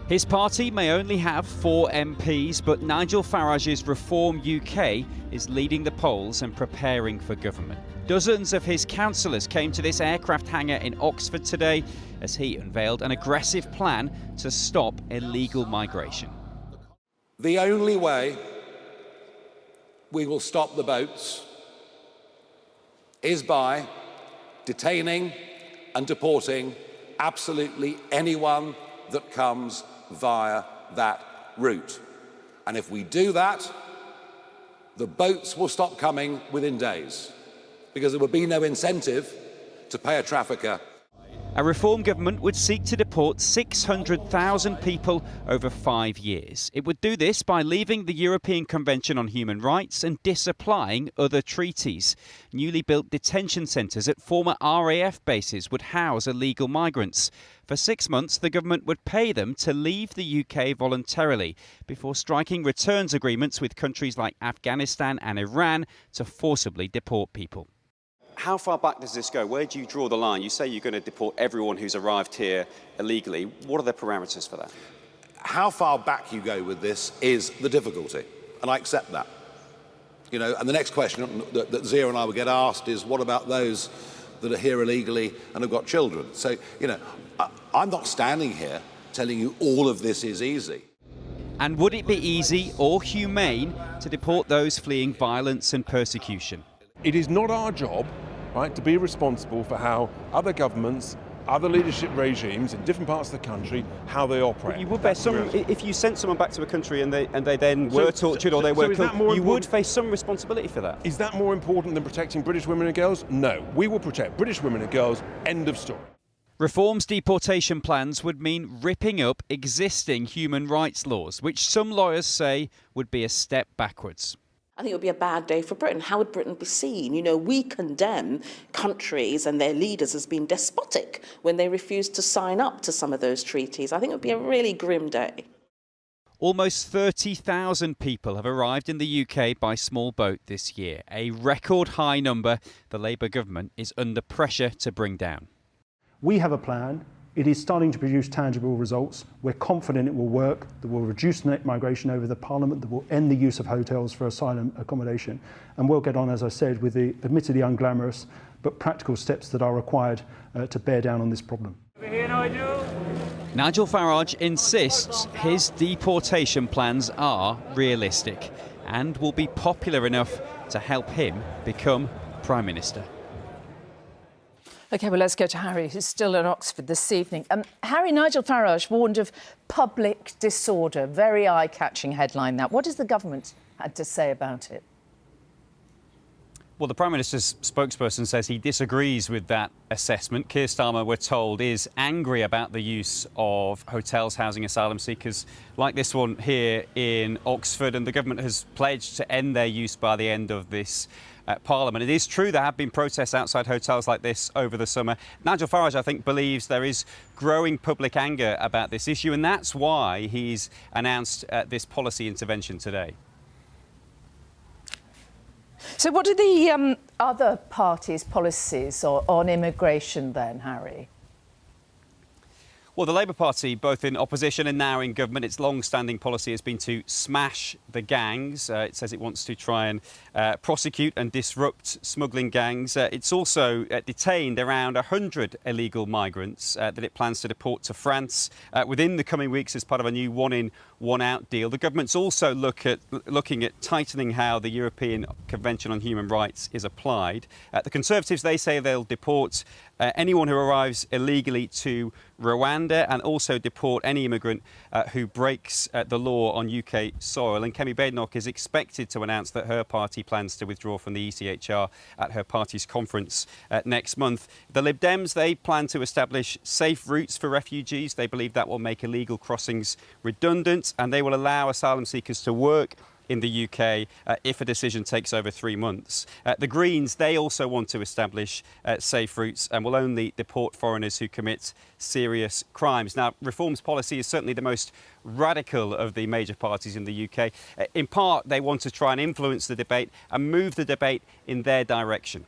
His party may only have 4 MPs, but Nigel Farage's Reform UK is leading the polls and preparing for government. Dozens of his councillors came to this aircraft hangar in Oxford today as he unveiled an aggressive plan to stop illegal migration. The only way we will stop the boats is by detaining and deporting absolutely anyone that comes via that route. And if we do that, the boats will stop coming within days, because there would be no incentive to pay a trafficker. A Reform government would seek to deport 600,000 people over 5 years. It would do this by leaving the European Convention on Human Rights and disapplying other treaties. Newly built detention centres at former RAF bases would house illegal migrants. For 6 months, the government would pay them to leave the UK voluntarily before striking returns agreements with countries like Afghanistan and Iran to forcibly deport people. How far back does this go? Where do you draw the line? You say you're going to deport everyone who's arrived here illegally. What are the parameters for that? How far back you go with this is the difficulty, and I accept that. You know, and the next question that Zia and I will get asked is, what about those that are here illegally and have got children? So, you know, I'm not standing here telling you all of this is easy. And would it be easy or humane to deport those fleeing violence and persecution? It is not our job, right, to be responsible for how other governments, other leadership regimes in different parts of the country, how they operate. You would bear some, if you sent someone back to a country and they then were tortured or they were killed, you would face some responsibility for that. Is that more important than protecting British women and girls? No. We will protect British women and girls. End of story. Reform's deportation plans would mean ripping up existing human rights laws, which some lawyers say would be a step backwards. I think it would be a bad day for Britain. How would Britain be seen? You know, we condemn countries and their leaders as being despotic when they refuse to sign up to some of those treaties. I think it would be a really grim day. Almost 30,000 people have arrived in the UK by small boat this year, a record high number the Labour government is under pressure to bring down. We have a plan. It is starting to produce tangible results. We're confident it will work, that will reduce net migration over the Parliament, that will end the use of hotels for asylum accommodation. And we'll get on, as I said, with the admittedly unglamorous but practical steps that are required to bear down on this problem. Nigel Farage insists his deportation plans are realistic and will be popular enough to help him become Prime Minister. OK, well, let's go to Harry, who's still in Oxford this evening. Harry, Nigel Farage warned of public disorder. Very eye-catching headline, that. What has the government had to say about it? Well, the Prime Minister's spokesperson says he disagrees with that assessment. Keir Starmer, we're told, is angry about the use of hotels housing asylum seekers like this one here in Oxford, and the government has pledged to end their use by the end of this Parliament. It is true there have been protests outside hotels like this over the summer. Nigel Farage, I think, believes there is growing public anger about this issue, and that's why he's announced this policy intervention today. So what are the other parties' policies on immigration then, Harry? Well, the Labour Party, both in opposition and now in government, its long-standing policy has been to smash the gangs. It says it wants to try and prosecute and disrupt smuggling gangs. It's also detained around 100 illegal migrants that it plans to deport to France within the coming weeks as part of a new one-in, one-out deal. The government's also looking at tightening how the European Convention on Human Rights is applied. The Conservatives, they say they'll deport anyone who arrives illegally to Rwanda and also deport any immigrant who breaks the law on UK soil. And Kemi Badenoch is expected to announce that her party plans to withdraw from the ECHR at her party's conference next month. The Lib Dems, they plan to establish safe routes for refugees. They believe that will make illegal crossings redundant, and they will allow asylum seekers to work in the UK if a decision takes over 3 months. The Greens, they also want to establish safe routes and will only deport foreigners who commit serious crimes. Now, Reform's policy is certainly the most radical of the major parties in the UK. In part, they want to try and influence the debate and move the debate in their direction.